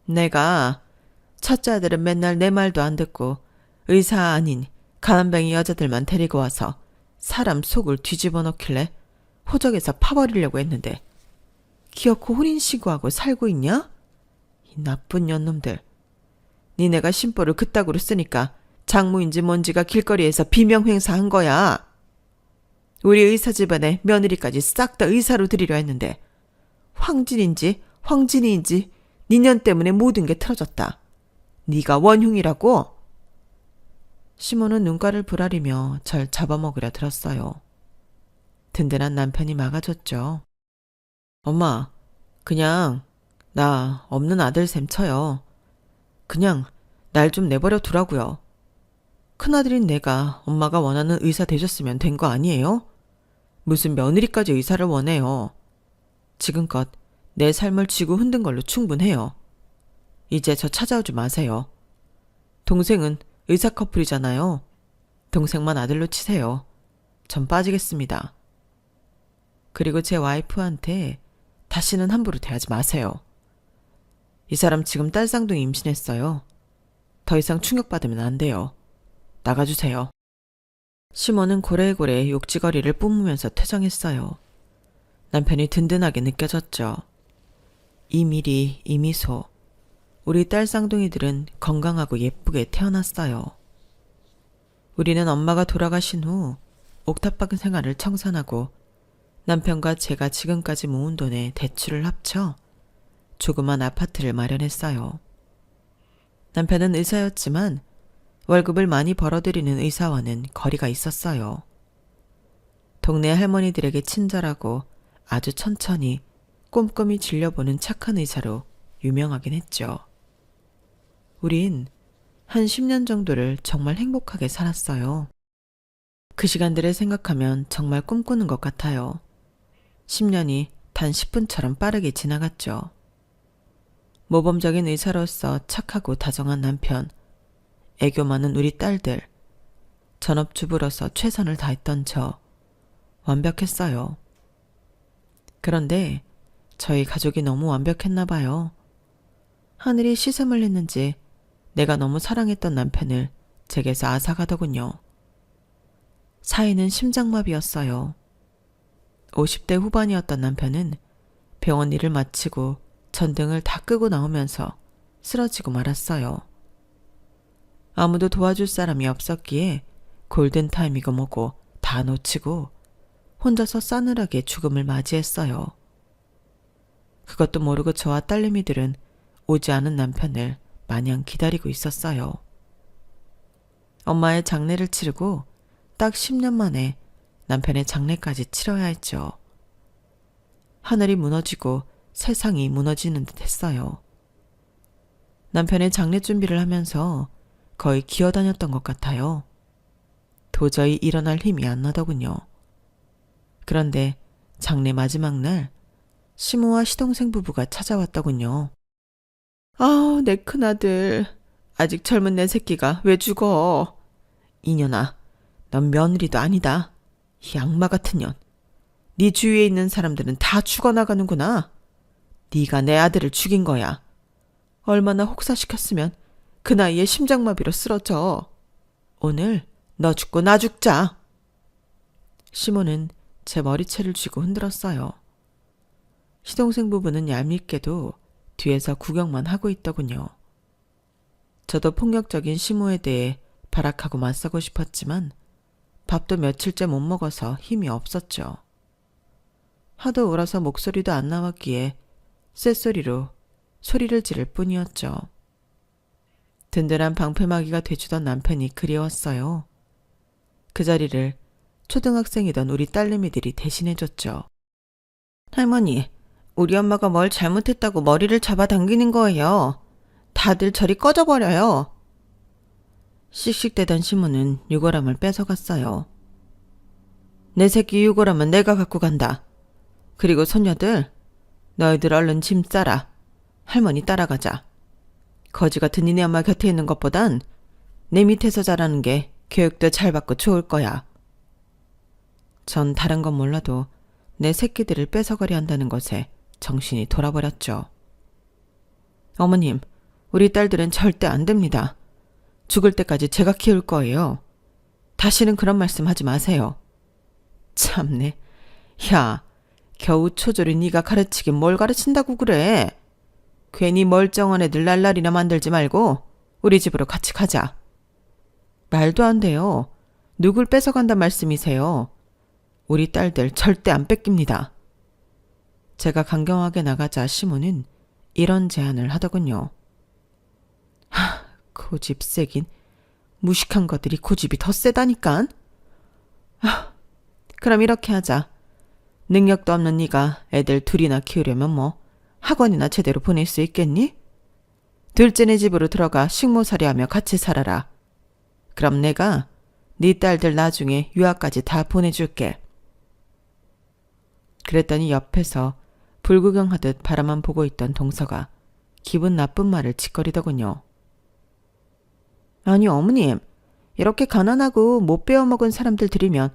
내가 첫째 아들은 맨날 내 말도 안 듣고 의사 아닌 가난뱅이 여자들만 데리고 와서 사람 속을 뒤집어 놓길래 호적에서 파버리려고 했는데 기어코 혼인신고하고 살고 있냐? 이 나쁜 년놈들. 니네가 심보를 그따구로 쓰니까 장모인지 뭔지가 길거리에서 비명행사한 거야. 우리 의사 집안에 며느리까지 싹 다 의사로 들이려 했는데 황진인지 황진이인지 니년 때문에 모든 게 틀어졌다. 네가 원흉이라고? 시모는 눈가를 부라리며 절 잡아먹으려 들었어요. 든든한 남편이 막아줬죠. 엄마, 그냥 나 없는 아들 셈 쳐요. 그냥 날 좀 내버려 두라고요. 큰아들인 내가 엄마가 원하는 의사 되셨으면 된 거 아니에요? 무슨 며느리까지 의사를 원해요. 지금껏 내 삶을 쥐고 흔든 걸로 충분해요. 이제 저 찾아오지 마세요. 동생은 의사 커플이잖아요. 동생만 아들로 치세요. 전 빠지겠습니다. 그리고 제 와이프한테 다시는 함부로 대하지 마세요. 이 사람 지금 딸 쌍둥이 임신했어요. 더 이상 충격받으면 안 돼요. 나가주세요. 시모는 고래고래 욕지거리를 뿜으면서 퇴장했어요. 남편이 든든하게 느껴졌죠. 이미리, 이미소. 우리 딸 쌍둥이들은 건강하고 예쁘게 태어났어요. 우리는 엄마가 돌아가신 후 옥탑방 생활을 청산하고 남편과 제가 지금까지 모은 돈에 대출을 합쳐 조그만 아파트를 마련했어요. 남편은 의사였지만 월급을 많이 벌어들이는 의사와는 거리가 있었어요. 동네 할머니들에게 친절하고 아주 천천히 꼼꼼히 진료보는 착한 의사로 유명하긴 했죠. 우린 한 10년 정도를 정말 행복하게 살았어요. 그 시간들을 생각하면 정말 꿈꾸는 것 같아요. 10년이 단 10분처럼 빠르게 지나갔죠. 모범적인 의사로서 착하고 다정한 남편, 애교 많은 우리 딸들, 전업주부로서 최선을 다했던 저, 완벽했어요. 그런데 저희 가족이 너무 완벽했나 봐요. 하늘이 시샘을 했는지 내가 너무 사랑했던 남편을 제게서 앗아가더군요. 사인은 심장마비였어요. 50대 후반이었던 남편은 병원 일을 마치고 전등을 다 끄고 나오면서 쓰러지고 말았어요. 아무도 도와줄 사람이 없었기에 골든타임이고 뭐고 다 놓치고 혼자서 싸늘하게 죽음을 맞이했어요. 그것도 모르고 저와 딸내미들은 오지 않은 남편을 마냥 기다리고 있었어요. 엄마의 장례를 치르고 딱 10년 만에 남편의 장례까지 치러야 했죠. 하늘이 무너지고 세상이 무너지는 듯 했어요. 남편의 장례 준비를 하면서 거의 기어다녔던 것 같아요. 도저히 일어날 힘이 안 나더군요. 그런데 장례 마지막 날 시모와 시동생 부부가 찾아왔더군요. 아, 내 큰아들. 아직 젊은 내 새끼가 왜 죽어? 이년아, 넌 며느리도 아니다. 이 악마 같은 년. 네 주위에 있는 사람들은 다 죽어나가는구나. 네가 내 아들을 죽인 거야. 얼마나 혹사시켰으면 그 나이에 심장마비로 쓰러져. 오늘 너 죽고 나 죽자. 시몬은 제 머리채를 쥐고 흔들었어요. 시동생 부부는 얄밉게도 뒤에서 구경만 하고 있더군요. 저도 폭력적인 시모에 대해 발악하고 맞서고 싶었지만 밥도 며칠째 못 먹어서 힘이 없었죠. 하도 울어서 목소리도 안 나왔기에 쇳소리로 소리를 지를 뿐이었죠. 든든한 방패막이가 돼주던 남편이 그리웠어요. 그 자리를 초등학생이던 우리 딸내미들이 대신해줬죠. 할머니, 우리 엄마가 뭘 잘못했다고 머리를 잡아당기는 거예요. 다들 저리 꺼져버려요. 씩씩대던 시모는 유골함을 뺏어갔어요. 내 새끼 유골함은 내가 갖고 간다. 그리고 손녀들, 너희들 얼른 짐 싸라. 할머니 따라가자. 거지 같은 니네 엄마 곁에 있는 것보단 내 밑에서 자라는 게 교육도 잘 받고 좋을 거야. 전 다른 건 몰라도 내 새끼들을 뺏어가려 한다는 것에 정신이 돌아버렸죠. 어머님, 우리 딸들은 절대 안 됩니다. 죽을 때까지 제가 키울 거예요. 다시는 그런 말씀 하지 마세요. 참네. 야, 겨우 초졸이 네가 가르치긴 뭘 가르친다고 그래. 괜히 멀쩡한 애들 날라리나 만들지 말고 우리 집으로 같이 가자. 말도 안 돼요. 누굴 뺏어간단 말씀이세요. 우리 딸들 절대 안 뺏깁니다. 제가 강경하게 나가자 시모는 이런 제안을 하더군요. 고집 세긴. 무식한 것들이 고집이 더 세다니깐. 그럼 이렇게 하자. 능력도 없는 네가 애들 둘이나 키우려면 뭐 학원이나 제대로 보낼 수 있겠니? 둘째네 집으로 들어가 식모살이하며 같이 살아라. 그럼 내가 네 딸들 나중에 유학까지 다 보내줄게. 그랬더니 옆에서 불구경하듯 바라만 보고 있던 동서가 기분 나쁜 말을 짓거리더군요. 아니 어머님, 이렇게 가난하고 못 배워먹은 사람들 들이면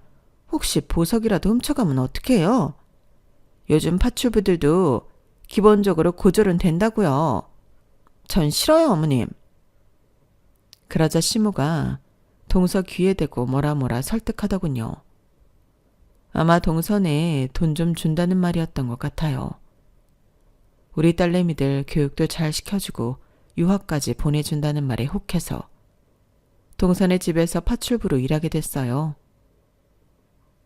혹시 보석이라도 훔쳐가면 어떡해요? 요즘 파출부들도 기본적으로 고졸은 된다고요. 전 싫어요 어머님. 그러자 시모가 동서 귀에 대고 뭐라 설득하더군요. 아마 동선에 돈 좀 준다는 말이었던 것 같아요. 우리 딸내미들 교육도 잘 시켜주고 유학까지 보내준다는 말에 혹해서 동선의 집에서 파출부로 일하게 됐어요.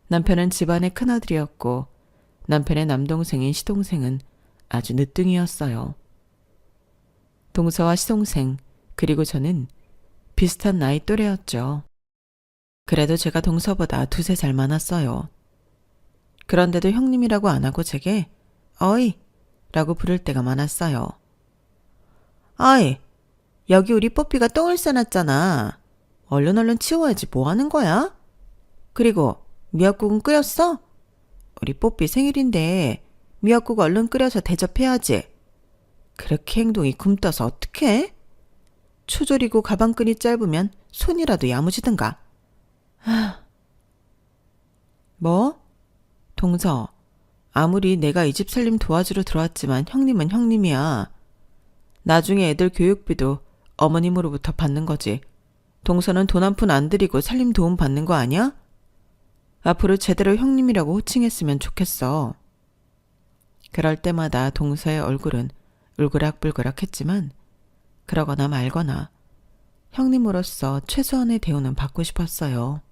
남편은 집안의 큰아들이었고 남편의 남동생인 시동생은 아주 늦둥이였어요. 동서와 시동생 그리고 저는 비슷한 나이 또래였죠. 그래도 제가 동서보다 2-3살 많았어요. 그런데도 형님이라고 안 하고 제게 어이 라고 부를 때가 많았어요. 어이, 여기 우리 뽀삐가 똥을 싸놨잖아. 얼른 치워야지 뭐 하는 거야? 그리고 미역국은 끓였어? 우리 뽀삐 생일인데 미역국 얼른 끓여서 대접해야지. 그렇게 행동이 굼떠서 어떡해? 초졸이고 가방끈이 짧으면 손이라도 야무지든가. 뭐? 동서, 아무리 내가 이 집 살림 도와주러 들어왔지만 형님은 형님이야. 나중에 애들 교육비도 어머님으로부터 받는 거지. 동서는 돈 한 푼 안 들이고 살림 도움 받는 거 아니야? 앞으로 제대로 형님이라고 호칭했으면 좋겠어. 그럴 때마다 동서의 얼굴은 울그락불그락했지만 그러거나 말거나 형님으로서 최소한의 대우는 받고 싶었어요.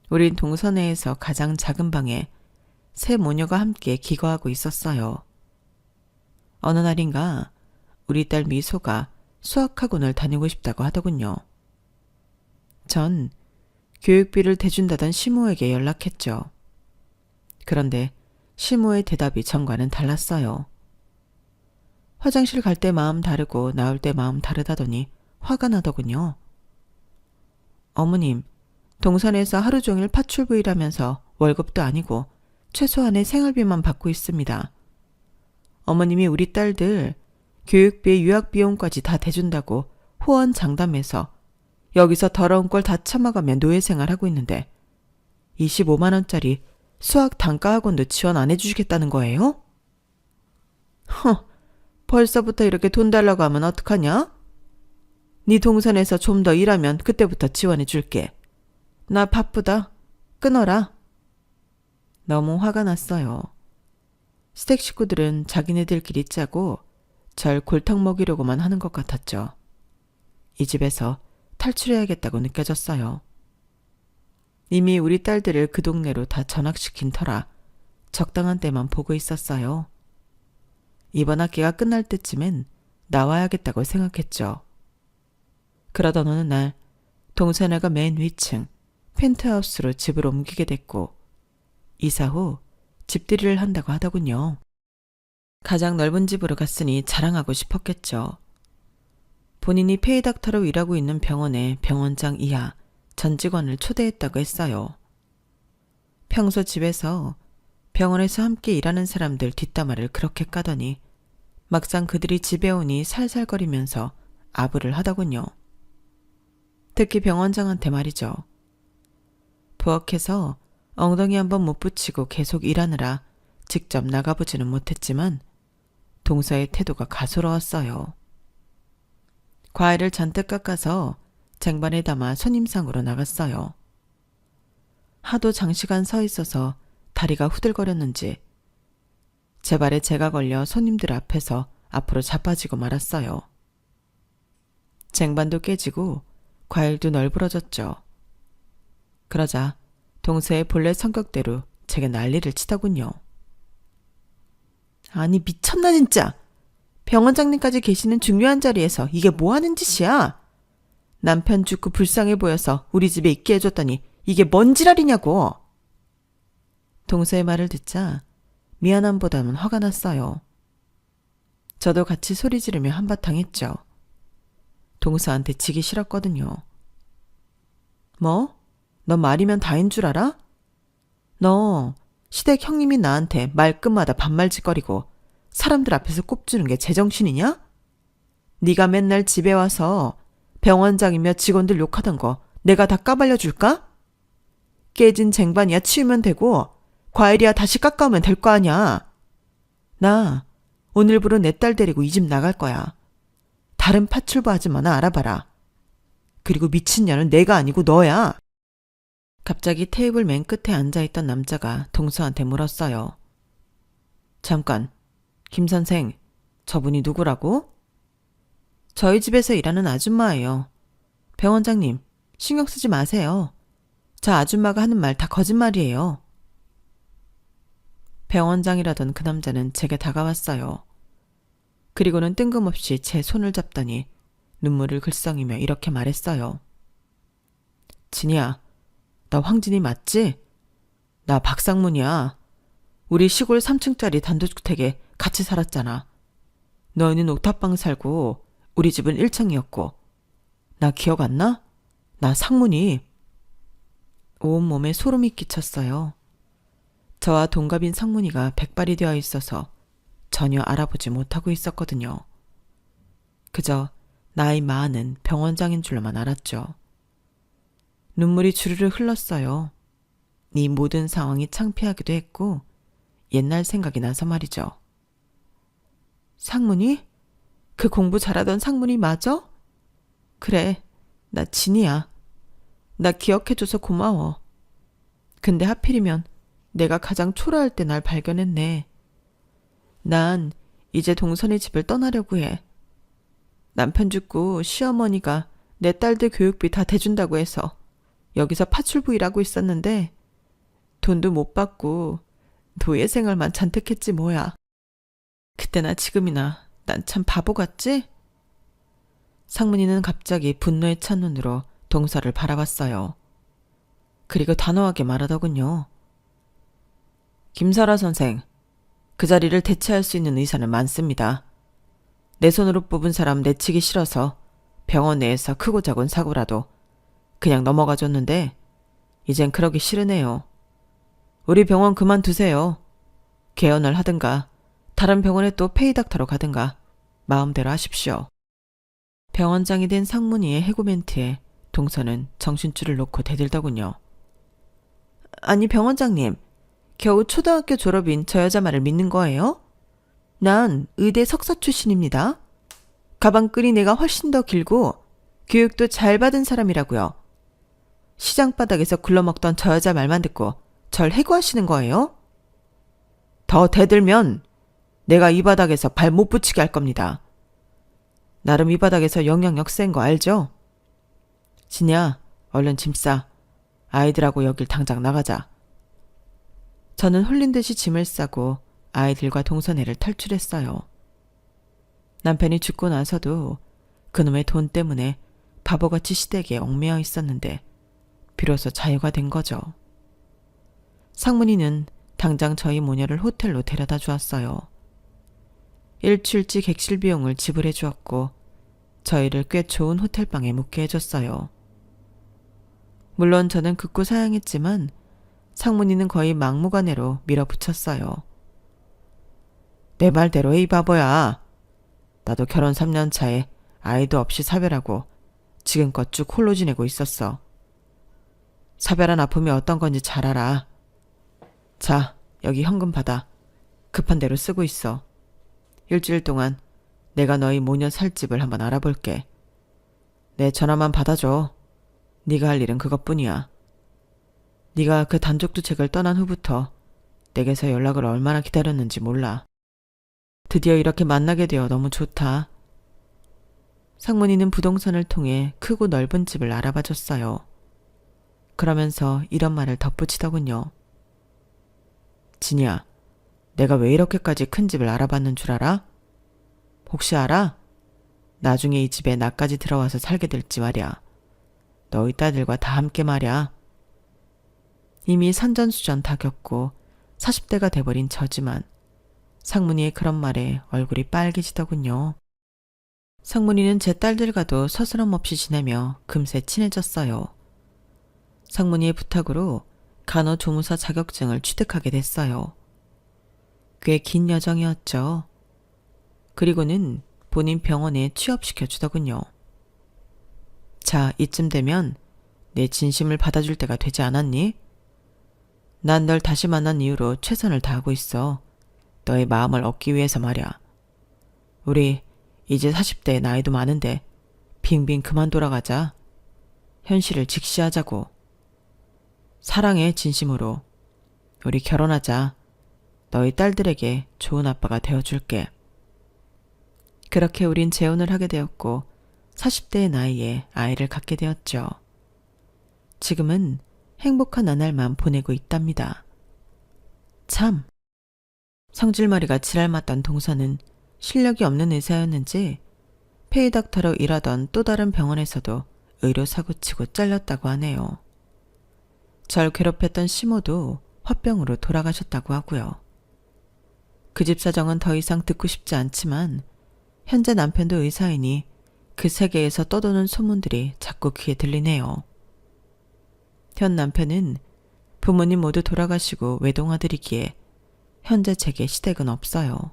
우린 동서 내에서 가장 작은 방에 세 모녀가 함께 기거하고 있었어요. 어느 날인가 우리 딸 미소가 수학학원을 다니고 싶다고 하더군요. 전 교육비를 대준다던 시모에게 연락했죠. 그런데 시모의 대답이 전과는 달랐어요. 화장실 갈 때 마음 다르고 나올 때 마음 다르다더니 화가 나더군요. 어머님, 동선에서 하루 종일 파출부 일하면서 월급도 아니고 최소한의 생활비만 받고 있습니다. 어머님이 우리 딸들 교육비, 유학비용까지 다 대준다고 호언장담해서 여기서 더러운 꼴 다 처먹으며 노예생활하고 있는데 25만 원짜리 수학 단과학원도 지원 안 해주시겠다는 거예요? 벌써부터 이렇게 돈 달라고 하면 어떡하냐? 네 동선에서 좀 더 일하면 그때부터 지원해 줄게. 나 바쁘다. 끊어라. 너무 화가 났어요. 시댁 식구들은 자기네들끼리 짜고 절 골탕 먹이려고만 하는 것 같았죠. 이 집에서 탈출해야겠다고 느껴졌어요. 이미 우리 딸들을 그 동네로 다 전학시킨 터라 적당한 때만 보고 있었어요. 이번 학기가 끝날 때쯤엔 나와야겠다고 생각했죠. 그러던 어느 날 동생애가 맨 위층 펜트하우스로 집을 옮기게 됐고 이사 후 집들이를 한다고 하더군요. 가장 넓은 집으로 갔으니 자랑하고 싶었겠죠. 본인이 페이닥터로 일하고 있는 병원의 병원장 이하 전 직원을 초대했다고 했어요. 평소 집에서 병원에서 함께 일하는 사람들 뒷담화를 그렇게 까더니 막상 그들이 집에 오니 살살거리면서 아부를 하더군요. 특히 병원장한테 말이죠. 부엌에서 엉덩이 한번 못 붙이고 계속 일하느라 직접 나가보지는 못했지만 동서의 태도가 가소로웠어요. 과일을 잔뜩 깎아서 쟁반에 담아 손님상으로 나갔어요. 하도 장시간 서 있어서 다리가 후들거렸는지 제 발에 제가 걸려 손님들 앞에서 앞으로 자빠지고 말았어요. 쟁반도 깨지고 과일도 널브러졌죠. 그러자 동서의 본래 성격대로 제게 난리를 치더군요. 아니 미쳤나 진짜. 병원장님까지 계시는 중요한 자리에서 이게 뭐하는 짓이야. 남편 죽고 불쌍해 보여서 우리 집에 있게 해줬더니 이게 뭔 지랄이냐고. 동서의 말을 듣자 미안함보다는 화가 났어요. 저도 같이 소리 지르며 한바탕 했죠. 동서한테 지기 싫었거든요. 뭐? 너 말이면 다인 줄 알아? 너 시댁 형님이 나한테 말끝마다 반말짓거리고 사람들 앞에서 꼽주는 게 제정신이냐? 네가 맨날 집에 와서 병원장이며 직원들 욕하던 거 내가 다 까발려 줄까? 깨진 쟁반이야 치우면 되고 과일이야 다시 깎아오면 될 거 아냐. 나 오늘부로 내 딸 데리고 이 집 나갈 거야. 다른 파출부 아줌마나 알아봐라. 그리고 미친년은 내가 아니고 너야. 갑자기 테이블 맨 끝에 앉아있던 남자가 동서한테 물었어요. 잠깐, 김 선생, 저분이 누구라고? 저희 집에서 일하는 아줌마예요. 병원장님, 신경 쓰지 마세요. 저 아줌마가 하는 말 다 거짓말이에요. 병원장이라던 그 남자는 제게 다가왔어요. 그리고는 뜬금없이 제 손을 잡더니 눈물을 글썽이며 이렇게 말했어요. 진이야, 나 황진이 맞지? 나 박상문이야. 우리 시골 3층짜리 단독주택에 같이 살았잖아. 너희는 옥탑방 살고 우리 집은 1층이었고. 나 기억 안 나? 나 상문이. 온몸에 소름이 끼쳤어요. 저와 동갑인 상문이가 백발이 되어 있어서 전혀 알아보지 못하고 있었거든요. 그저 나이 많은 병원장인 줄로만 알았죠. 눈물이 주르르 흘렀어요. 이 모든 상황이 창피하기도 했고 옛날 생각이 나서 말이죠. 상문이? 그 공부 잘하던 상문이 맞아? 그래, 나 진이야. 나 기억해줘서 고마워. 근데 하필이면 내가 가장 초라할 때 날 발견했네. 난 이제 동선의 집을 떠나려고 해. 남편 죽고 시어머니가 내 딸들 교육비 다 대준다고 해서 여기서 파출부 일하고 있었는데 돈도 못 받고 노예 생활만 잔뜩 했지 뭐야. 그때나 지금이나 난 참 바보 같지? 상문이는 갑자기 분노에 찬 눈으로 동서를 바라봤어요. 그리고 단호하게 말하더군요. 김설아 선생, 그 자리를 대체할 수 있는 의사는 많습니다. 내 손으로 뽑은 사람 내치기 싫어서 병원 내에서 크고 작은 사고라도 그냥 넘어가 줬는데 이젠 그러기 싫으네요. 우리 병원 그만두세요. 개원을 하든가 다른 병원에 또 페이닥터로 가든가 마음대로 하십시오. 병원장이 된 상문이의 해고 멘트에 동서는 정신줄을 놓고 대들더군요. 아니 병원장님, 겨우 초등학교 졸업인 저 여자 말을 믿는 거예요? 난 의대 석사 출신입니다. 가방끈이 내가 훨씬 더 길고 교육도 잘 받은 사람이라고요. 시장 바닥에서 굴러먹던 저 여자 말만 듣고 절 해고하시는 거예요? 더 대들면 내가 이 바닥에서 발 못 붙이게 할 겁니다. 나름 이 바닥에서 영향력 센 거 알죠? 진야, 얼른 짐 싸. 아이들하고 여길 당장 나가자. 저는 홀린 듯이 짐을 싸고 아이들과 동선회를 탈출했어요. 남편이 죽고 나서도 그놈의 돈 때문에 바보같이 시댁에 얽매여 있었는데 비로소 자유가 된 거죠. 상문이는 당장 저희 모녀를 호텔로 데려다 주었어요. 일출치 객실 비용을 지불해 주었고 저희를 꽤 좋은 호텔방에 묵게 해줬어요. 물론 저는 극구 사양했지만 상문이는 거의 막무가내로 밀어붙였어요. 내 말대로 해, 이 바보야. 나도 결혼 3년 차에 아이도 없이 사별하고 지금껏 쭉 홀로 지내고 있었어. 사별한 아픔이 어떤 건지 잘 알아. 자, 여기 현금 받아. 급한 대로 쓰고 있어. 일주일 동안 내가 너희 모녀 살 집을 한번 알아볼게. 내 전화만 받아줘. 네가 할 일은 그것뿐이야. 네가 그 단족두책을 떠난 후부터 내게서 연락을 얼마나 기다렸는지 몰라. 드디어 이렇게 만나게 되어 너무 좋다. 상문이는 부동산을 통해 크고 넓은 집을 알아봐줬어요. 그러면서 이런 말을 덧붙이더군요. 진이야, 내가 왜 이렇게까지 큰 집을 알아봤는 줄 알아? 혹시 알아? 나중에 이 집에 나까지 들어와서 살게 될지 말이야. 너희 딸들과 다 함께 말이야. 이미 산전수전 다 겪고 40대가 돼버린 저지만 상문이의 그런 말에 얼굴이 빨개지더군요. 상문이는 제 딸들과도 서스럼 없이 지내며 금세 친해졌어요. 상문이의 부탁으로 간호조무사 자격증을 취득하게 됐어요. 꽤 긴 여정이었죠. 그리고는 본인 병원에 취업시켜 주더군요. 자, 이쯤 되면 내 진심을 받아줄 때가 되지 않았니? 난 널 다시 만난 이후로 최선을 다하고 있어. 너의 마음을 얻기 위해서 말이야. 우리 이제 40대 나이도 많은데 빙빙 그만 돌아가자. 현실을 직시하자고. 사랑해, 진심으로. 우리 결혼하자. 너희 딸들에게 좋은 아빠가 되어줄게. 그렇게 우린 재혼을 하게 되었고 40대의 나이에 아이를 갖게 되었죠. 지금은 행복한 나날만 보내고 있답니다. 참, 성질머리가 지랄맞던 동서는 실력이 없는 의사였는지 페이닥터로 일하던 또 다른 병원에서도 의료 사고치고 잘렸다고 하네요. 절 괴롭혔던 시모도 화병으로 돌아가셨다고 하고요. 그 집 사정은 더 이상 듣고 싶지 않지만 현재 남편도 의사이니 그 세계에서 떠도는 소문들이 자꾸 귀에 들리네요. 현 남편은 부모님 모두 돌아가시고 외동아들이기에 현재 제게 시댁은 없어요.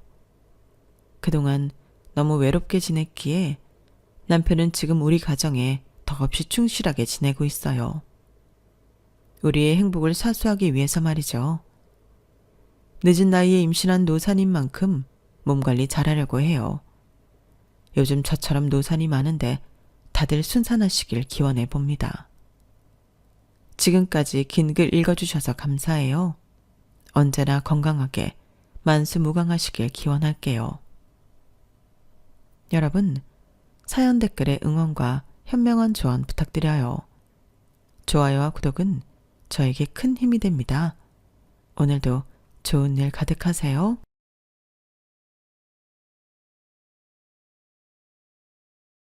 그동안 너무 외롭게 지냈기에 남편은 지금 우리 가정에 덕없이 충실하게 지내고 있어요. 우리의 행복을 사수하기 위해서 말이죠. 늦은 나이에 임신한 노산인 만큼 몸 관리 잘하려고 해요. 요즘 저처럼 노산이 많은데 다들 순산하시길 기원해 봅니다. 지금까지 긴 글 읽어주셔서 감사해요. 언제나 건강하게 만수무강하시길 기원할게요. 여러분, 사연 댓글에 응원과 현명한 조언 부탁드려요. 좋아요와 구독은 저에게 큰 힘이 됩니다. 오늘도 좋은 일 가득하세요.